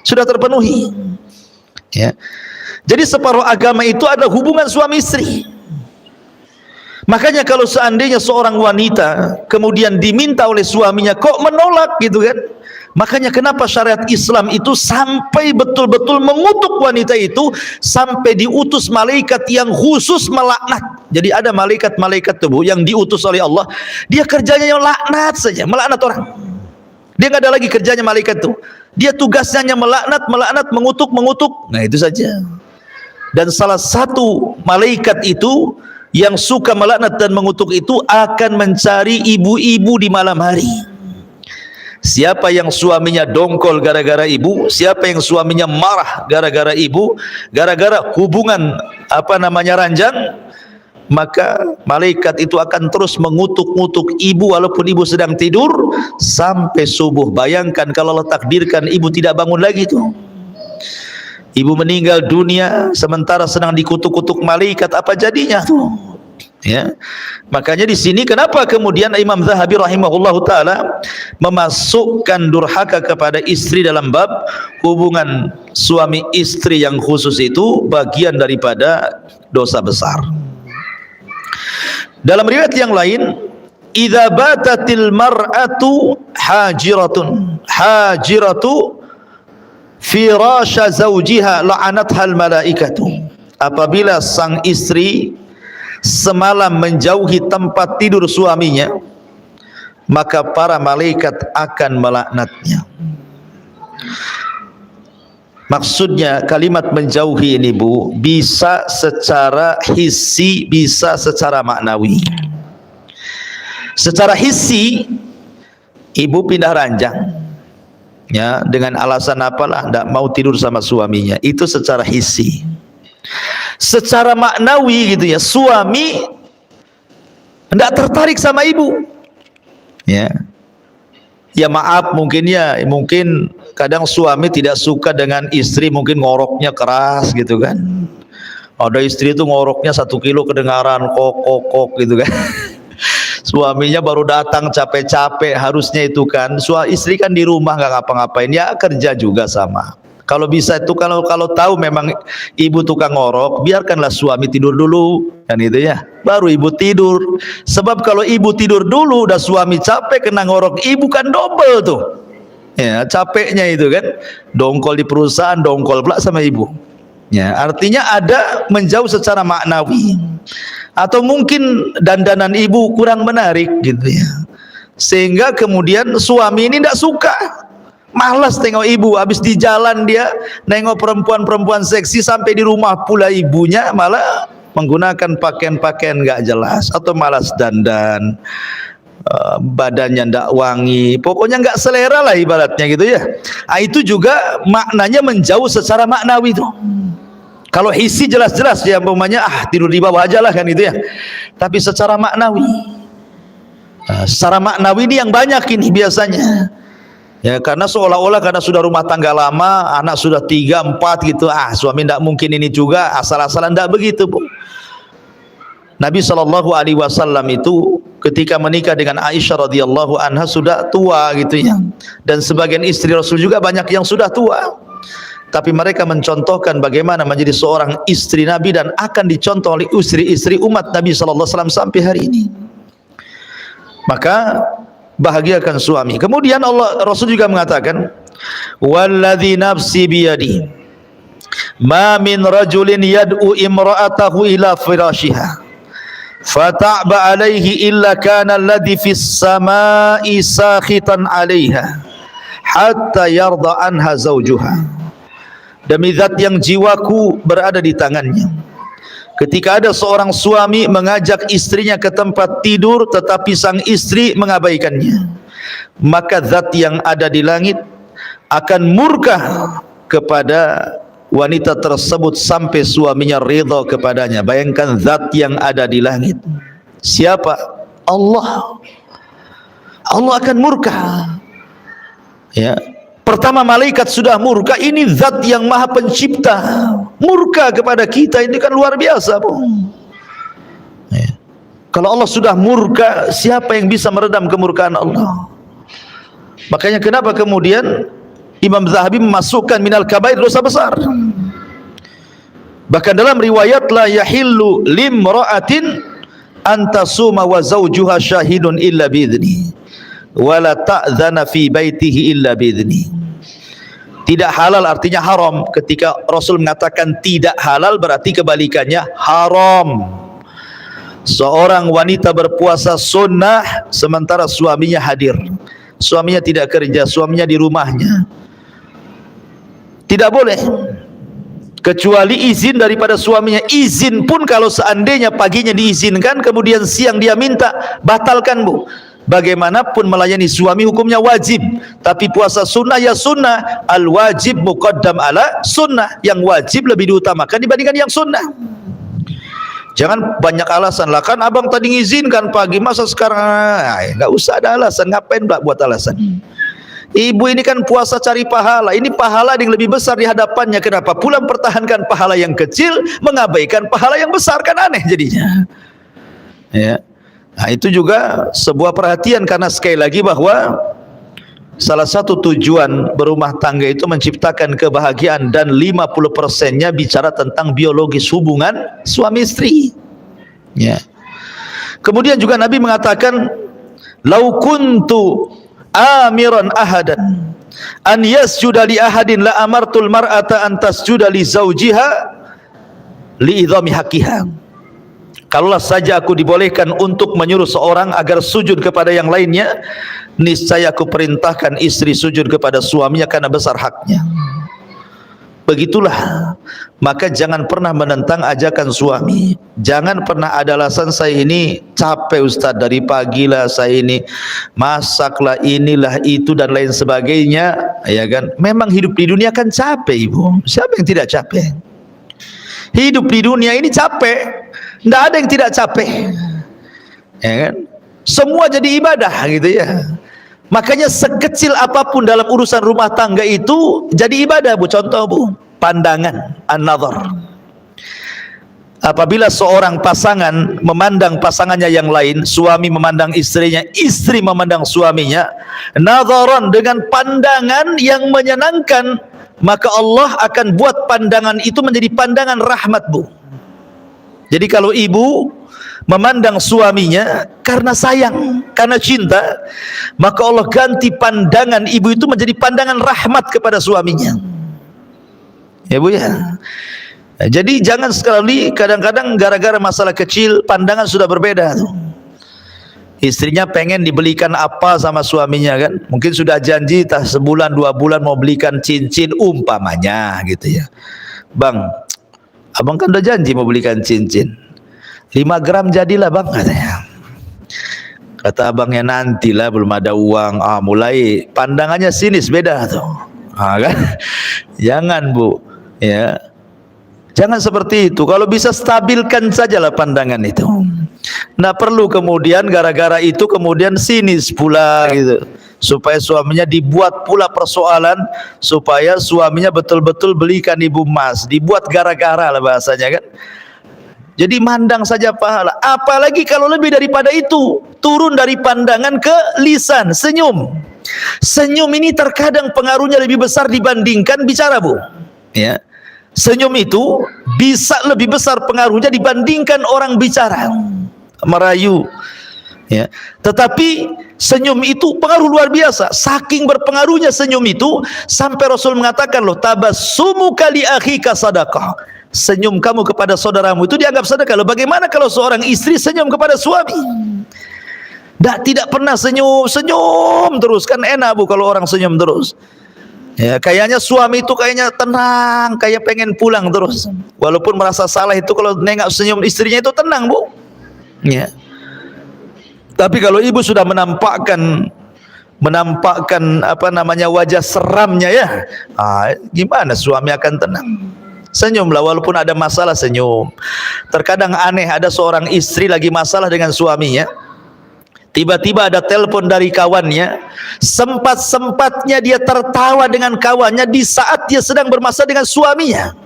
sudah terpenuhi. Ya. Jadi separuh agama itu ada hubungan suami istri. Makanya kalau seandainya seorang wanita kemudian diminta oleh suaminya kok menolak gitu kan, makanya kenapa syariat Islam itu sampai betul-betul mengutuk wanita itu, sampai diutus malaikat yang khusus melaknat. Jadi ada malaikat-malaikat tuh yang diutus oleh Allah, dia kerjanya yang laknat saja, melaknat orang. Dia nggak ada lagi kerjanya malaikat tuh. Dia tugasnya hanya melaknat, mengutuk. Nah itu saja. Dan salah satu malaikat itu yang suka melaknat dan mengutuk itu akan mencari ibu-ibu di malam hari. Siapa yang suaminya dongkol gara-gara ibu, siapa yang suaminya marah gara-gara ibu, gara-gara hubungan ranjang, maka malaikat itu akan terus mengutuk-ngutuk ibu walaupun ibu sedang tidur sampai subuh. Bayangkan kalau Allah takdirkan ibu tidak bangun lagi tuh. Ibu meninggal dunia sementara sedang dikutuk-kutuk malaikat, apa jadinya tuh? Ya, makanya di sini kenapa kemudian Imam Zahabi rahimahullahu taala memasukkan durhaka kepada istri dalam bab hubungan suami istri yang khusus itu bagian daripada dosa besar. Dalam riwayat yang lain, idza batatil mar'atu hajiratu firasha zawjiha la'anathal malaikatu. Apabila sang istri semalam menjauhi tempat tidur suaminya, maka para malaikat akan melaknatnya. Maksudnya kalimat menjauhi ini Bu, bisa secara hissi, bisa secara maknawi. Secara hissi, ibu pindah ranjang, ya, dengan alasan apalah, tidak mau tidur sama suaminya, itu secara hissi. Secara maknawi gitu ya, suami tidak tertarik sama ibu, ya. Ya maaf, mungkin kadang suami tidak suka dengan istri, mungkin ngoroknya keras gitu kan. Ada istri itu ngoroknya 1 kilo kedengaran, kok gitu kan. Suaminya baru datang capek-capek, harusnya itu kan istri kan di rumah nggak ngapa-ngapain, ya kerja juga sama. Kalau bisa itu, kalau tahu memang ibu tukang ngorok, biarkanlah suami tidur dulu kan, itu ya, baru ibu tidur. Sebab kalau ibu tidur dulu udah suami capek kena ngorok ibu, kan double tuh ya capeknya itu kan, dongkol di perusahaan, dongkol pula sama ibu ya. Artinya ada menjauh secara maknawi, atau mungkin dandanan ibu kurang menarik gitu ya, sehingga kemudian suami ini tidak suka, malas tengok ibu. Habis di jalan dia nengok perempuan-perempuan seksi, sampai di rumah pula ibunya malah menggunakan pakaian-pakaian gak jelas, atau malas dandan, badannya ndak wangi, pokoknya nggak selera lah ibaratnya gitu ya. Itu juga maknanya menjauh secara maknawi tuh. Kalau hissi jelas-jelas ya, umpamanya tidur di bawah aja lah kan gitu ya. Tapi secara maknawi, secara maknawi ini yang banyak ini biasanya. Ya, karena seolah-olah karena sudah rumah tangga lama, anak sudah 3, 4 gitu, suami tidak mungkin ini juga asal-asalan, tidak begitu Bu. Nabi SAW itu ketika menikah dengan Aisyah radhiyallahu anha sudah tua gitu ya, dan sebagian istri Rasul juga banyak yang sudah tua, tapi mereka mencontohkan bagaimana menjadi seorang istri Nabi dan akan dicontoh oleh istri-istri umat Nabi SAW sampai hari ini. Maka bahagiakan suami. Kemudian Rasul juga mengatakan, walladzi nafsi biyadi ma min rajulin yad'u imra'atahu ila firashiha fata'ba alaihi illa kana alladhi fis sama'i sakhitan 'alaiha hatta yarda anha zawjuha. Demi zat yang jiwaku berada di tangannya, ketika ada seorang suami mengajak istrinya ke tempat tidur tetapi sang istri mengabaikannya, maka zat yang ada di langit akan murka kepada wanita tersebut sampai suaminya ridha kepadanya. Bayangkan zat yang ada di langit. Siapa? Allah. Allah akan murka. Ya. Pertama malaikat sudah murka, ini zat yang maha pencipta murka kepada kita, ini kan luar biasa Bu. Ya. Kalau Allah sudah murka, siapa yang bisa meredam kemurkaan Allah? Makanya kenapa kemudian Imam Zahabi memasukkan minal kabair, dosa besar. Bahkan dalam riwayat, la yahillu limra'atin antasuma wa zawjuha syahidun illa bi'idni wala ta'zana fi baitihi illa bi'idni. Tidak halal artinya haram. Ketika Rasul mengatakan tidak halal, berarti kebalikannya haram. Seorang wanita berpuasa sunnah sementara suaminya hadir, suaminya tidak kerja, suaminya di rumahnya, tidak boleh kecuali izin daripada suaminya. Izin pun kalau seandainya paginya diizinkan kemudian siang dia minta, batalkan Bu. Bagaimanapun melayani suami hukumnya wajib, tapi puasa sunnah ya sunnah. Al wajib muqaddam ala sunnah, yang wajib lebih diutamakan dibandingkan yang sunnah. Jangan banyak alasan lah, kan abang tadi ngizinkan pagi, masa sekarang nggak usah ada alasan. Ngapain buat alasan? Ibu ini kan puasa cari pahala, ini pahala yang lebih besar di hadapannya. Kenapa pula mempertahankan pahala yang kecil, mengabaikan pahala yang besar? Kan aneh jadinya. Ya. Nah, itu juga sebuah perhatian, karena sekali lagi bahwa salah satu tujuan berumah tangga itu menciptakan kebahagiaan, dan 50%-nya bicara tentang biologis hubungan suami istri. Ya. Kemudian juga Nabi mengatakan, "Lau kuntu amiran ahadan an yasjuda li ahadin la amartul mar'ata an tasjuda li zawjiha li idhami haqqiha." Kalaulah saja aku dibolehkan untuk menyuruh seorang agar sujud kepada yang lainnya, niscaya aku perintahkan istri sujud kepada suaminya karena besar haknya. Begitulah, maka jangan pernah menentang ajakan suami. Jangan pernah ada alasan, saya ini capek Ustaz, dari pagi lah saya ini masaklah, inilah itu dan lain sebagainya, ya kan? Memang hidup di dunia kan capek, Ibu. Siapa yang tidak capek? Hidup di dunia ini capek. Tidak ada yang tidak capek, ya kan? Semua jadi ibadah gitu ya. Makanya sekecil apapun dalam urusan rumah tangga itu jadi ibadah, Bu. Contoh, Bu, pandangan, an-nazar. Apabila seorang pasangan memandang pasangannya yang lain, suami memandang istrinya, istri memandang suaminya, nazaran, dengan pandangan yang menyenangkan, maka Allah akan buat pandangan itu menjadi pandangan rahmat, Bu. Jadi kalau ibu memandang suaminya karena sayang, karena cinta, maka Allah ganti pandangan ibu itu menjadi pandangan rahmat kepada suaminya. Ya, Bu, ya. Jadi jangan sekali, kadang-kadang gara-gara masalah kecil pandangan sudah berbeda tuh. Istrinya pengen dibelikan apa sama suaminya kan, mungkin sudah janji tak sebulan 2 bulan mau belikan cincin umpamanya gitu ya. Bang, abang kan udah janji mau belikan cincin 5 gram jadilah bang, katanya. Kata abangnya, nantilah, belum ada uang. Mulai pandangannya sinis, beda tuh. Kan? Jangan, Bu, ya. Jangan seperti itu. Kalau bisa stabilkan sajalah pandangan itu. Nah, perlu kemudian gara-gara itu kemudian sinis pula gitu. Supaya suaminya dibuat pula persoalan, supaya suaminya betul-betul belikan ibu emas, dibuat gara-gara lah bahasanya kan. Jadi mandang saja pahala. Apalagi kalau lebih daripada itu, turun dari pandangan ke lisan, senyum. Senyum ini terkadang pengaruhnya lebih besar dibandingkan bicara, Bu. Ya. Senyum itu bisa lebih besar pengaruhnya dibandingkan orang bicara, merayu. Ya. Tetapi senyum itu pengaruh luar biasa. Saking berpengaruhnya senyum itu, sampai Rasul mengatakan loh, tabassumuka li akhika sadaqah. Senyum kamu kepada saudaramu itu dianggap sedekah. Loh, bagaimana kalau seorang istri senyum kepada suami? Tidak pernah senyum terus, kan enak, Bu, kalau orang senyum terus. Ya, kayaknya suami itu kayaknya tenang, kayak pengen pulang terus. Walaupun merasa salah itu, kalau nengok senyum istrinya itu tenang, Bu. Ya. Tapi kalau ibu sudah menampakkan apa namanya, wajah seramnya ya, gimana suami akan tenang? Senyumlah, walaupun ada masalah senyum. Terkadang aneh, ada seorang istri lagi masalah dengan suaminya, tiba-tiba ada telepon dari kawannya, sempat-sempatnya dia tertawa dengan kawannya di saat dia sedang bermasalah dengan suaminya.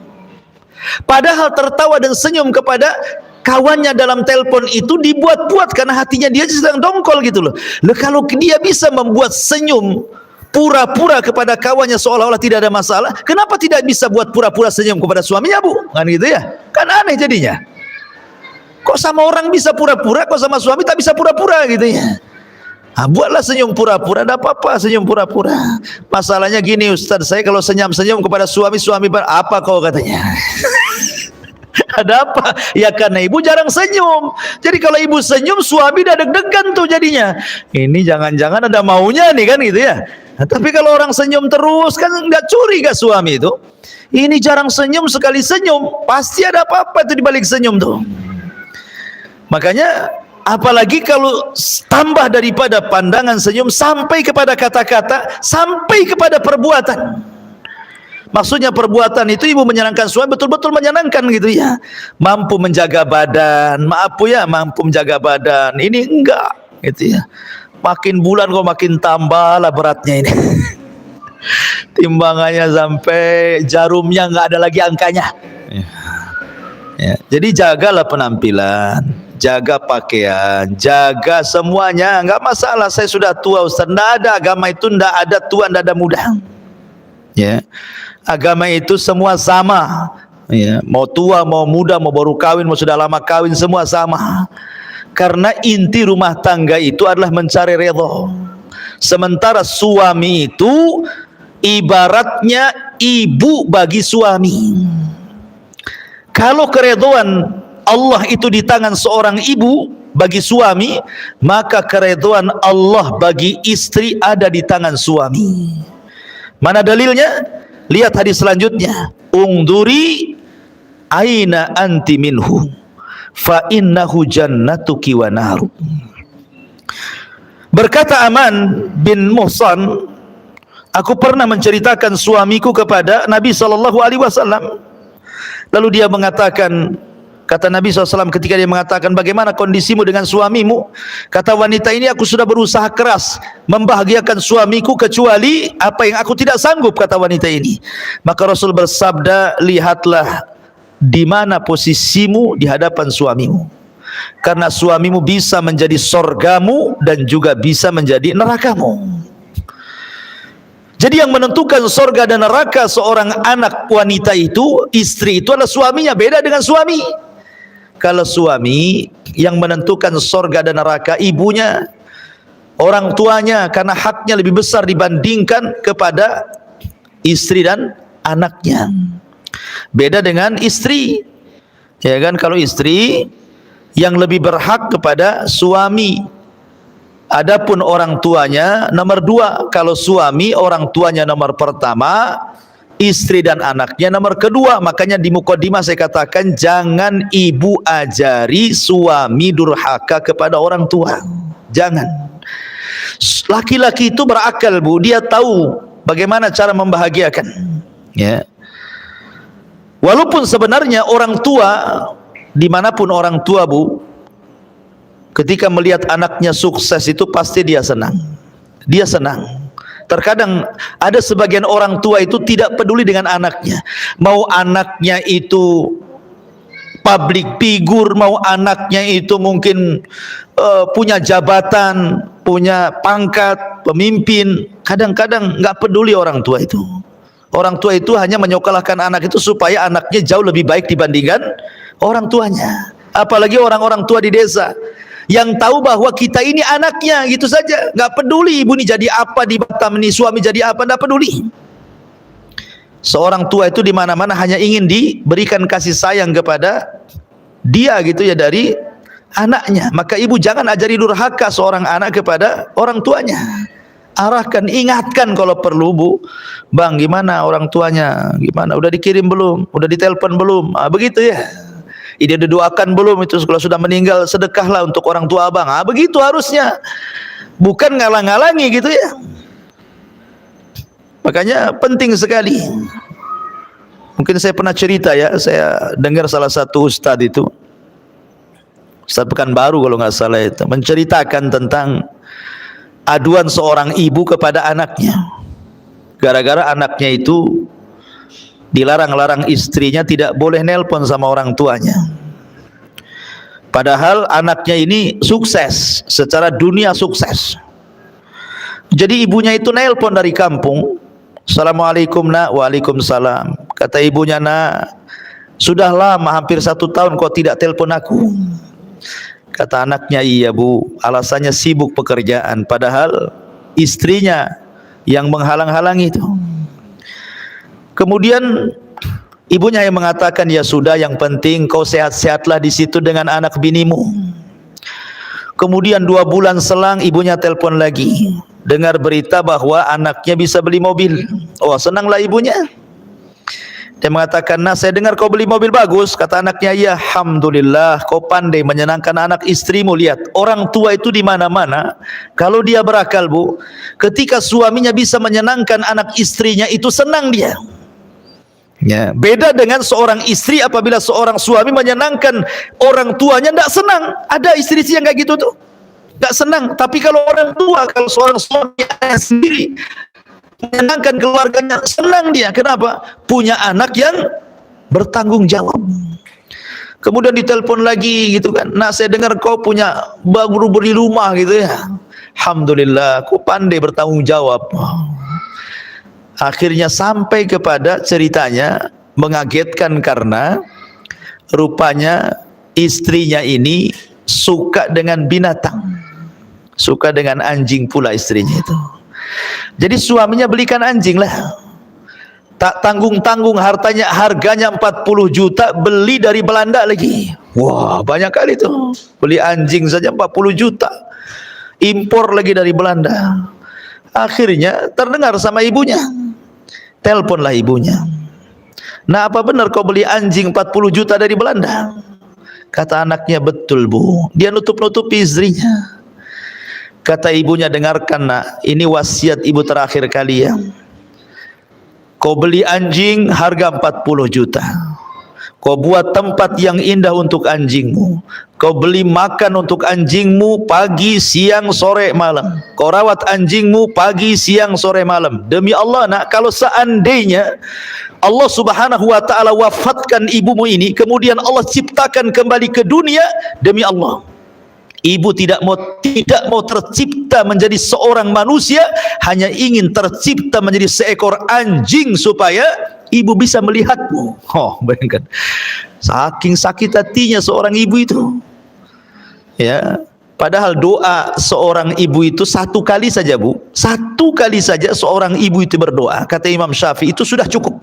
Padahal tertawa dan senyum kepada kawannya dalam telepon itu dibuat-buat karena hatinya dia sedang dongkol gitu loh. Kalau dia bisa membuat senyum pura-pura kepada kawannya seolah-olah tidak ada masalah, kenapa tidak bisa buat pura-pura senyum kepada suaminya, Bu? Kan gitu ya? Kan aneh jadinya. Kok sama orang bisa pura-pura, kok sama suami tak bisa pura-pura gitu ya? Buatlah senyum pura-pura, ada apa-apa senyum pura-pura. Masalahnya gini, Ustaz, saya kalau senyum-senyum kepada suami apa kau, katanya? Ada apa? Ya karena ibu jarang senyum. Jadi kalau ibu senyum, suami udah deg-degan tuh jadinya. Ini jangan-jangan ada maunya nih kan gitu ya. Nah, tapi kalau orang senyum terus kan nggak curiga suami itu. Ini jarang senyum, sekali senyum pasti ada apa-apa itu di balik senyum tuh. Makanya Apalagi kalau tambah daripada pandangan senyum sampai kepada kata-kata, sampai kepada perbuatan. Maksudnya perbuatan itu ibu menyenangkan suami, betul-betul menyenangkan gitu ya. Mampu menjaga badan, mampu menjaga badan. Ini enggak gitu ya. Makin bulan kok makin tambah lah beratnya ini. Timbangannya sampai jarumnya nggak ada lagi angkanya. Ya. Jadi jagalah penampilan, jaga pakaian, jaga semuanya. Nggak masalah, saya sudah tua Ustaz. Nggak ada agama itu, nggak ada tua, nggak ada muda. Ya, agama itu semua sama. Ya, mau tua, mau muda, mau baru kawin, mau sudah lama kawin, semua sama. Karena inti rumah tangga itu adalah mencari redha. Sementara suami itu ibaratnya ibu bagi suami. Kalau keridhaan Allah itu di tangan seorang ibu bagi suami, maka keridhaan Allah bagi istri ada di tangan suami. Mana dalilnya? Lihat hadis selanjutnya. Ungduri aina anti minhu fa innahu jannatuki wa naru. Berkata Aman bin Muhsan, aku pernah menceritakan suamiku kepada Nabi SAW. Lalu dia mengatakan, kata Nabi SAW ketika dia mengatakan, bagaimana kondisimu dengan suamimu? Kata wanita ini, aku sudah berusaha keras membahagiakan suamiku kecuali apa yang aku tidak sanggup, kata wanita ini. Maka Rasul bersabda, lihatlah di mana posisimu di hadapan suamimu. Karena suamimu bisa menjadi sorgamu dan juga bisa menjadi nerakamu. Jadi yang menentukan sorga dan neraka seorang anak wanita itu, istri itu adalah suaminya. Beda dengan suami. Kalau suami yang menentukan sorga dan neraka ibunya, orang tuanya, karena haknya lebih besar dibandingkan kepada istri dan anaknya. Beda dengan istri, ya kan? Kalau istri yang lebih berhak kepada suami. Adapun orang tuanya nomor dua. Kalau suami orang tuanya nomor pertama, istri dan anaknya nomor kedua. Makanya di mukadimah saya katakan jangan ibu ajari suami durhaka kepada orang tua. Jangan. Laki-laki itu berakal, Bu. Dia tahu bagaimana cara membahagiakan. Ya. Walaupun sebenarnya orang tua, dimanapun orang tua, Bu, ketika melihat anaknya sukses itu pasti dia senang. Dia senang. Terkadang ada sebagian orang tua itu tidak peduli dengan anaknya. Mau anaknya itu public figure, mau anaknya itu mungkin punya jabatan, punya pangkat, pemimpin. Kadang-kadang nggak peduli orang tua itu. Orang tua itu hanya menyokolahkan anak itu supaya anaknya jauh lebih baik dibandingkan orang tuanya. Apalagi orang-orang tua di desa yang tahu bahwa kita ini anaknya, gitu saja, nggak peduli ibu ini jadi apa di Batam, ini suami jadi apa, nggak peduli. Seorang tua itu di mana-mana hanya ingin diberikan kasih sayang kepada dia, gitu ya, dari anaknya. Maka ibu jangan ajari durhaka seorang anak kepada orang tuanya. Arahkan, ingatkan kalau perlu, Bu. Bang, gimana orang tuanya? Gimana? Udah dikirim belum? Udah ditelepon belum? Begitu ya. Dia didoakan belum itu kalau sudah meninggal, sedekahlah untuk orang tua abang. Begitu harusnya. Bukan ngalang-ngalangi gitu ya. Makanya penting sekali. Mungkin saya pernah cerita ya, saya dengar salah satu ustadz itu, Ustadz Pekanbaru kalau nggak salah itu, menceritakan tentang aduan seorang ibu kepada anaknya. Gara-gara anaknya itu dilarang-larang istrinya tidak boleh nelpon sama orang tuanya. Padahal anaknya ini sukses, secara dunia sukses. Jadi ibunya itu nelpon dari kampung. Assalamualaikum nak. Waalaikumsalam. Kata ibunya, nak, sudah lama hampir 1 tahun kau tidak telepon aku. Kata anaknya, iya Bu, alasannya sibuk pekerjaan. Padahal istrinya yang menghalang-halangi itu. Kemudian ibunya yang mengatakan, ya sudah, yang penting kau sehat-sehatlah di situ dengan anak binimu. Kemudian 2 bulan selang ibunya telepon lagi, dengar berita bahwa anaknya bisa beli mobil. Oh, senanglah ibunya. Dia mengatakan, "Nah, saya dengar kau beli mobil bagus." Kata anaknya, "Ya, alhamdulillah, kau pandai menyenangkan anak istrimu. Lihat, orang tua itu di mana-mana. Kalau dia berakal, Bu, ketika suaminya bisa menyenangkan anak istrinya, itu senang dia." Ya, beda dengan seorang istri apabila seorang suami menyenangkan orang tuanya tidak senang. Ada istri yang kayak gitu tuh, tidak senang. Tapi kalau orang tua, kalau seorang suami sendiri menyenangkan keluarganya, senang dia. Kenapa? Punya anak yang bertanggung jawab. Kemudian ditelepon lagi gitu kan, "Nah, saya dengar kau punya baru beli rumah gitu ya. Alhamdulillah, kau pandai bertanggung jawab." Akhirnya sampai kepada ceritanya mengagetkan karena rupanya istrinya ini suka dengan binatang, suka dengan anjing pula istrinya itu. Jadi suaminya belikan anjing lah, tak tanggung-tanggung, harganya 40 juta, beli dari Belanda lagi. Wah, banyak kali tuh, beli anjing saja 40 juta, impor lagi dari Belanda. Akhirnya terdengar sama ibunya, teleponlah ibunya, "Nah, apa benar kau beli anjing 40 juta dari Belanda?" Kata anaknya, "Betul, Bu." Dia nutup-nutupi istrinya. Kata ibunya, "Dengarkan, Nak, ini wasiat ibu terakhir kali ya. Kau beli anjing harga 40 juta. Kau buat tempat yang indah untuk anjingmu. Kau beli makan untuk anjingmu pagi, siang, sore, malam. Kau rawat anjingmu pagi, siang, sore, malam. Demi Allah, Nak, kalau seandainya Allah Subhanahu wa ta'ala wafatkan ibumu ini, kemudian Allah ciptakan kembali ke dunia, demi Allah, ibu tidak mau tercipta menjadi seorang manusia, hanya ingin tercipta menjadi seekor anjing supaya ibu bisa melihatmu." Oh, bayangkan, saking sakit hatinya seorang ibu itu. Ya, padahal doa seorang ibu itu satu kali saja, Bu. Satu kali saja seorang ibu itu berdoa, kata Imam Syafi'i, itu sudah cukup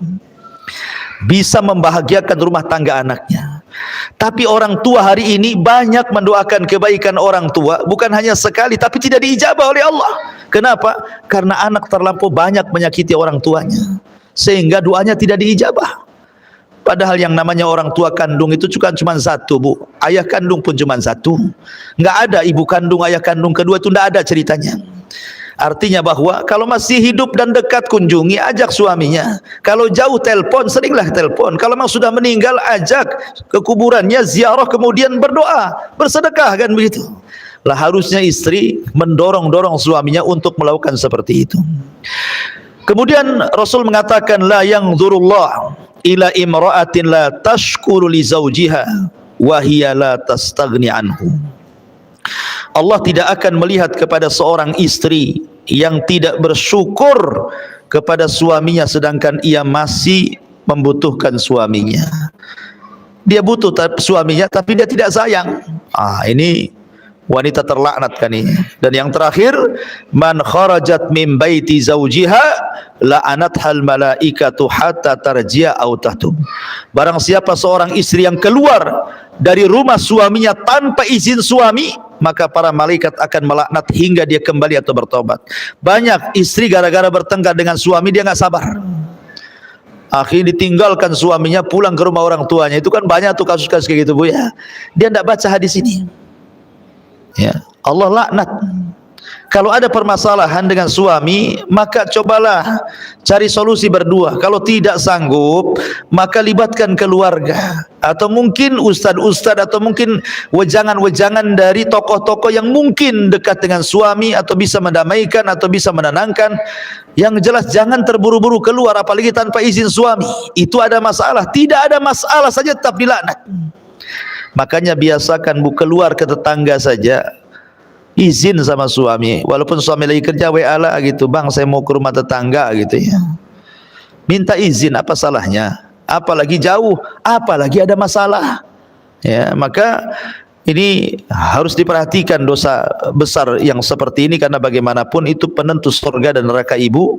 bisa membahagiakan rumah tangga anaknya. Tapi orang tua hari ini banyak mendoakan kebaikan orang tua, bukan hanya sekali, tapi tidak diijabah oleh Allah. Kenapa? Karena anak terlampau banyak menyakiti orang tuanya, sehingga doanya tidak diijabah. Padahal yang namanya orang tua kandung itu cuma satu, Bu. Ayah kandung pun cuma satu. Nggak ada ibu kandung, ayah kandung kedua, itu nggak ada ceritanya. Artinya bahwa kalau masih hidup dan dekat, kunjungi, ajak suaminya. Kalau jauh, telepon, seringlah telepon. Kalau memang sudah meninggal, ajak ke kuburannya, ziarah, kemudian berdoa, bersedekah, kan begitu. Lah harusnya istri mendorong-dorong suaminya untuk melakukan seperti itu. Kemudian Rasul mengatakan, "La yanzurullah ila imra'atin la tashkuru li zawjiha wa hiya la tastaghni anhu." Allah tidak akan melihat kepada seorang istri yang tidak bersyukur kepada suaminya sedangkan ia masih membutuhkan suaminya. Dia butuh suaminya tapi dia tidak sayang. Ini wanita terlaknat kan ini. Dan yang terakhir, "Man kharajat min baiti zawjiha la'anathal malaikatu hatta tarji'a aw tahtub." Barang siapa seorang istri yang keluar dari rumah suaminya tanpa izin suami, maka para malaikat akan melaknat hingga dia kembali atau bertobat. Banyak istri gara-gara bertengkar dengan suami dia nggak sabar, akhirnya ditinggalkan suaminya, pulang ke rumah orang tuanya. Itu kan banyak tuh kasus-kasus kayak gitu, Bu ya. Dia tidak baca hadis ini. Ya, Allah laknat. Kalau ada permasalahan dengan suami, maka cobalah cari solusi berdua. Kalau tidak sanggup, maka libatkan keluarga, atau mungkin ustad-ustad, atau mungkin wejangan-wejangan dari tokoh-tokoh yang mungkin dekat dengan suami, atau bisa mendamaikan, atau bisa menenangkan. Yang jelas jangan terburu-buru keluar, apalagi tanpa izin suami. Itu ada masalah. Tidak ada masalah saja tetap dilaknat. Makanya biasakan, Bu, keluar ke tetangga saja, izin sama suami, walaupun suami lagi kerja, WA lah gitu, "Bang, saya mau ke rumah tetangga," gitu ya. Minta izin, apa salahnya? Apalagi jauh, apalagi ada masalah. Ya, maka ini harus diperhatikan dosa besar yang seperti ini, karena bagaimanapun itu penentu surga dan neraka ibu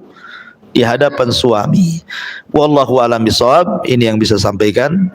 di hadapan suami. Wallahu a'lam bishawab. Ini yang bisa sampaikan.